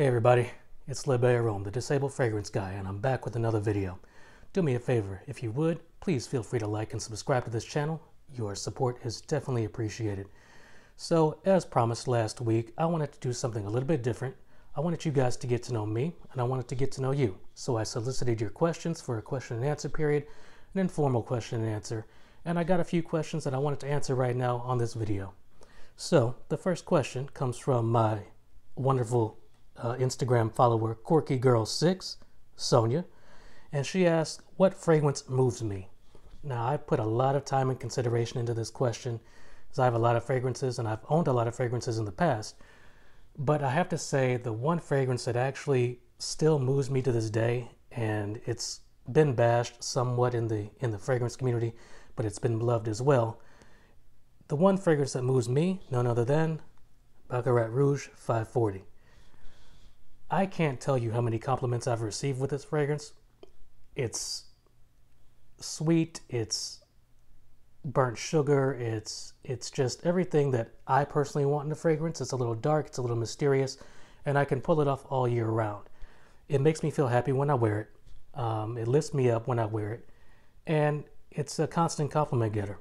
Hey everybody, it's Rome, the Disabled Fragrance Guy, and I'm back with another video. Do me a favor, if you would, please feel free to like and subscribe to this channel. Your support is definitely appreciated. So, as promised last week, I wanted to do something a little bit different. I wanted you guys to get to know me, and I wanted to get to know you. So I solicited your questions for a question and answer period, an informal question and answer, and I got a few questions that I wanted to answer right now on this video. So, the first question comes from my wonderful Instagram follower QuirkyGirl6, Sonia, and she asked, what fragrance moves me? Now, I put a lot of time and consideration into this question because I have a lot of fragrances and I've owned a lot of fragrances in the past, but I have to say the one fragrance that actually still moves me to this day, and it's been bashed somewhat in the fragrance community, but it's been loved as well. The one fragrance that moves me, none other than Baccarat Rouge 540. I can't tell you how many compliments I've received with this fragrance. It's sweet, it's burnt sugar, it's just everything that I personally want in a fragrance. It's a little dark, it's a little mysterious, and I can pull it off all year round. It makes me feel happy when I wear it. It lifts me up when I wear it, and it's a constant compliment getter.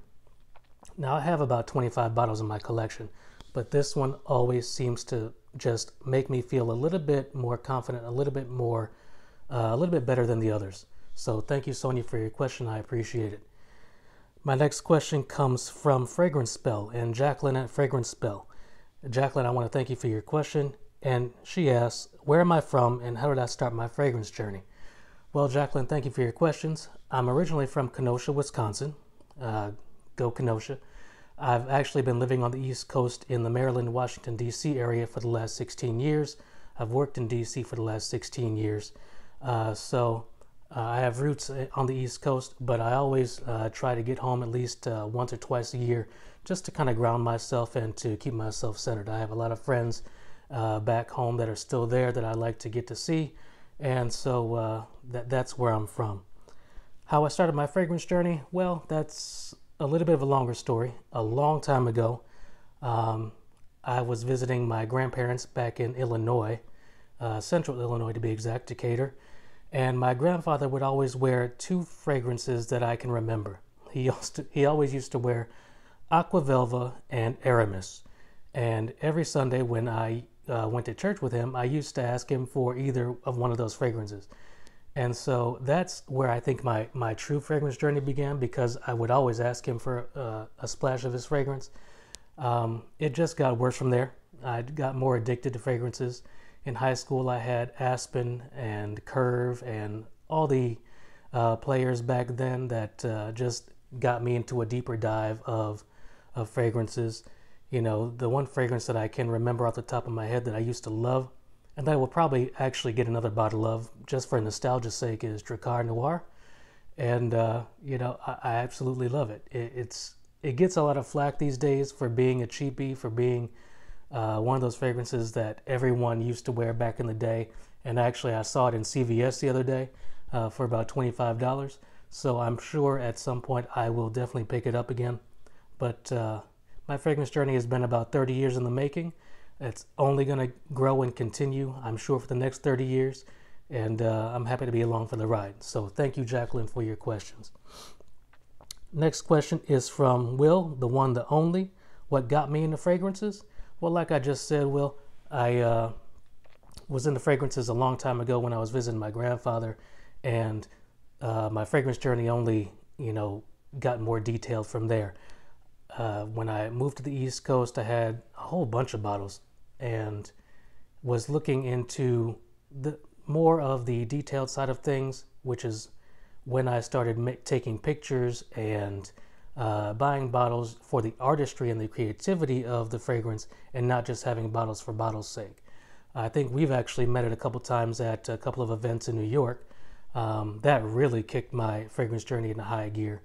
Now, I have about 25 bottles in my collection, but this one always seems to just make me feel a little bit more confident, a little bit better than the others. So thank you, Sonia, for your question. I appreciate it. My next question comes from Fragrance Spell and Jacqueline at Fragrance Spell. Jacqueline, I want to thank you for your question. And she asks, where am I from and how did I start my fragrance journey? Well, Jacqueline, thank you for your questions. I'm originally from Kenosha, Wisconsin. Go Kenosha. I've actually been living on the East Coast in the Maryland, Washington, D.C. area for the last 16 years. I've worked in D.C. for the last 16 years. So I have roots on the East Coast, but I always try to get home at least once or twice a year just to kind of ground myself and to keep myself centered. I have a lot of friends back home that are still there that I like to get to see, and so that's where I'm from. How I started my fragrance journey? Well, that's a little bit of a longer story. A long time ago, I was visiting my grandparents back in Illinois, central Illinois to be exact, Decatur, and my grandfather would always wear two fragrances that I can remember. He always used to wear Aqua Velva and Aramis, and every Sunday when I went to church with him, I used to ask him for either of one of those fragrances. And so that's where I think my true fragrance journey began, because I would always ask him for a splash of his fragrance. It just got worse from there. I got more addicted to fragrances. In high school, I had Aspen and Curve and all the players back then that just got me into a deeper dive of fragrances. You know, the one fragrance that I can remember off the top of my head that I used to love, and that I will probably actually get another bottle of just for nostalgia's sake, is Drakkar Noir. And, you know, I absolutely love it. It gets a lot of flack these days for being a cheapie, for being one of those fragrances that everyone used to wear back in the day. And actually, I saw it in CVS the other day for about $25. So I'm sure at some point I will definitely pick it up again. But my fragrance journey has been about 30 years in the making. It's only going to grow and continue, I'm sure, for the next 30 years. And I'm happy to be along for the ride. So thank you, Jacqueline, for your questions. Next question is from Will, the one, the only. What got me into fragrances? Well, like I just said, Will, I was into fragrances a long time ago when I was visiting my grandfather. And my fragrance journey only, you know, got more detailed from there. When I moved to the East Coast, I had a whole bunch of bottles and was looking into more of the detailed side of things, which is when I started taking pictures and buying bottles for the artistry and the creativity of the fragrance, and not just having bottles for bottles' sake. I think we've actually met it a couple times at a couple of events in New York. That really kicked my fragrance journey into high gear.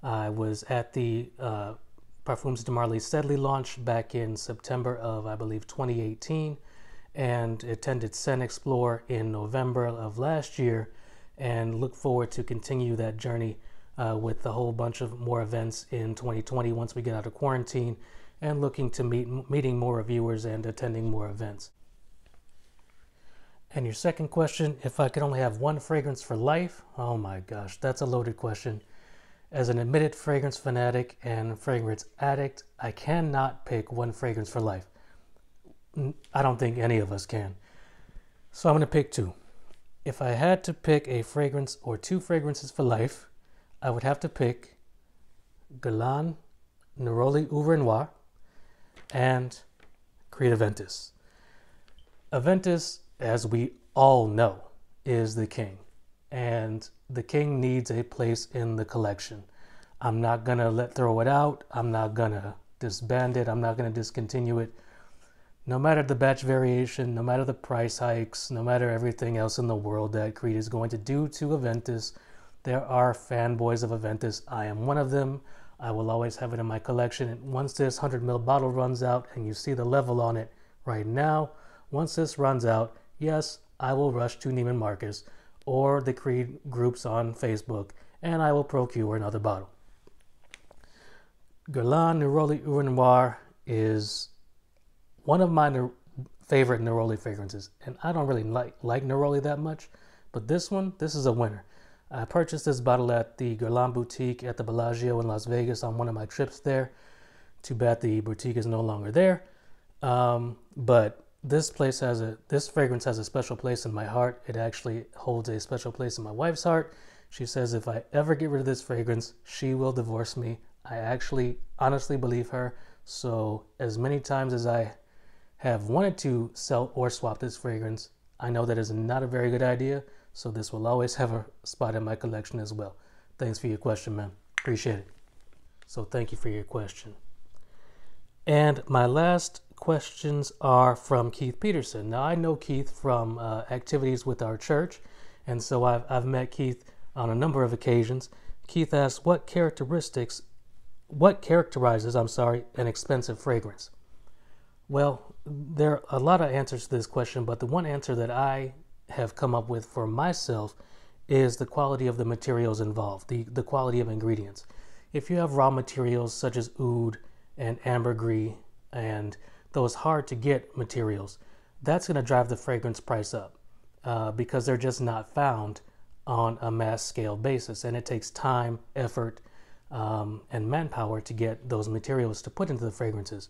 I was at the Parfums de Marly Sedley launch back in September of, I believe, 2018, and attended Scent Explore in November of last year, and look forward to continue that journey with a whole bunch of more events in 2020 once we get out of quarantine, and looking to meeting more reviewers and attending more events. And your second question, if I could only have one fragrance for life, oh my gosh, that's a loaded question. As an admitted fragrance fanatic and fragrance addict, I cannot pick one fragrance for life. I don't think any of us can. So I'm going to pick two. If I had to pick a fragrance or two fragrances for life, I would have to pick Guerlain Neroli Ouvre Noir and Creed Aventus. Aventus, as we all know, is the king. And the king needs a place in the collection. I'm not going to throw it out. I'm not going to disband it. I'm not going to discontinue it. No matter the batch variation, no matter the price hikes, no matter everything else in the world that Creed is going to do to Aventus, there are fanboys of Aventus. I am one of them. I will always have it in my collection. And once this 100ml bottle runs out, and you see the level on it right now, once this runs out, yes, I will rush to Neiman Marcus or the Creed groups on Facebook, and I will procure another bottle. Guerlain Neroli Ouvre Noir is one of my favorite Neroli fragrances, and I don't really like Neroli that much, but this is a winner. I purchased this bottle at the Guerlain boutique at the Bellagio in Las Vegas on one of my trips there. Too bad the boutique is no longer there, but this fragrance has a special place in my heart. It actually holds a special place in my wife's heart. She says if I ever get rid of this fragrance, she will divorce me. I actually honestly believe her. So as many times as I have wanted to sell or swap this fragrance, I know that is not a very good idea. So this will always have a spot in my collection as well. Thanks for your question, man. Appreciate it. So thank you for your question. And my last questions are from Keith Peterson. Now I know Keith from activities with our church, and so I've met Keith on a number of occasions. Keith asks, what characterizes an expensive fragrance? Well, there are a lot of answers to this question, but the one answer that I have come up with for myself is the quality of the materials involved, the quality of ingredients. If you have raw materials such as oud and ambergris and those hard to get materials, that's going to drive the fragrance price up because they're just not found on a mass scale basis, and it takes time, effort, and manpower to get those materials to put into the fragrances.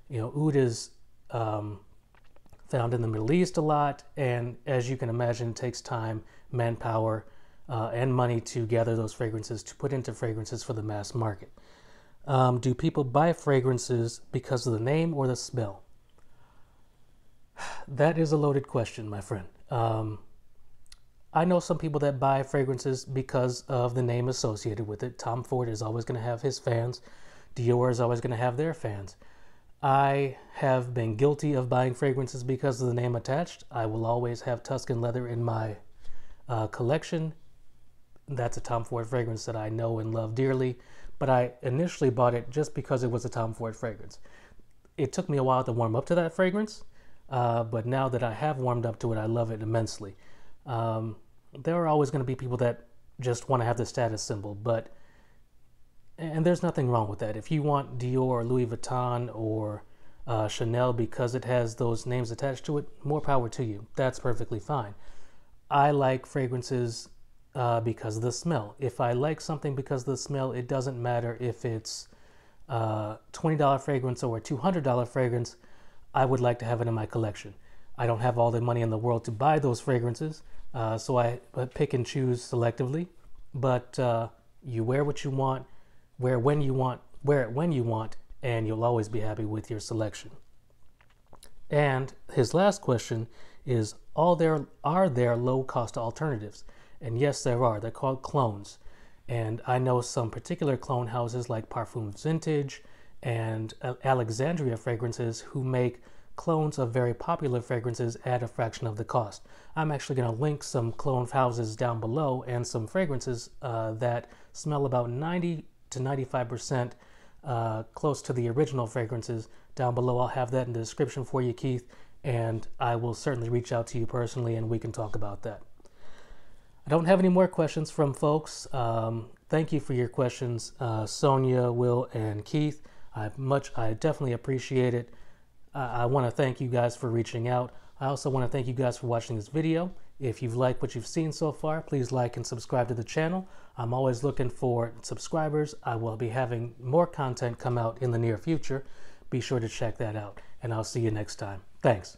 You know, oud is found in the Middle East a lot, and as you can imagine, it takes time, manpower, and money to gather those fragrances to put into fragrances for the mass market. Do people buy fragrances because of the name or the smell? That is a loaded question, my friend. I know some people that buy fragrances because of the name associated with it. Tom Ford is always going to have his fans. Dior is always going to have their fans. I have been guilty of buying fragrances because of the name attached. I will always have Tuscan leather in my collection. That's a Tom Ford fragrance that I know and love dearly, but I initially bought it just because it was a Tom Ford fragrance. It took me a while to warm up to that fragrance, but now that I have warmed up to it, I love it immensely. There are always going to be people that just want to have the status symbol, and there's nothing wrong with that. If you want Dior or Louis Vuitton or Chanel because it has those names attached to it, more power to you. That's perfectly fine. I like fragrances because of the smell. If I like something because of the smell, it doesn't matter if it's a $20 fragrance or a $200 fragrance. I would like to have it in my collection. I don't have all the money in the world to buy those fragrances, so I pick and choose selectively. But you wear what you want, wear it when you want, and you'll always be happy with your selection. And his last question is, are there low-cost alternatives? And yes, there are. They're called clones. And I know some particular clone houses like Parfum Vintage and Alexandria Fragrances who make clones of very popular fragrances at a fraction of the cost. I'm actually going to link some clone houses down below and some fragrances that smell about 90 to 95% close to the original fragrances down below. I'll have that in the description for you, Keith, and I will certainly reach out to you personally and we can talk about that. I don't have any more questions from folks. Thank you for your questions, Sonia, Will, and Keith. I definitely appreciate it. I want to thank you guys for reaching out. I also want to thank you guys for watching this video. If you've liked what you've seen so far, please like and subscribe to the channel. I'm always looking for subscribers. I will be having more content come out in the near future. Be sure to check that out, and I'll see you next time. Thanks.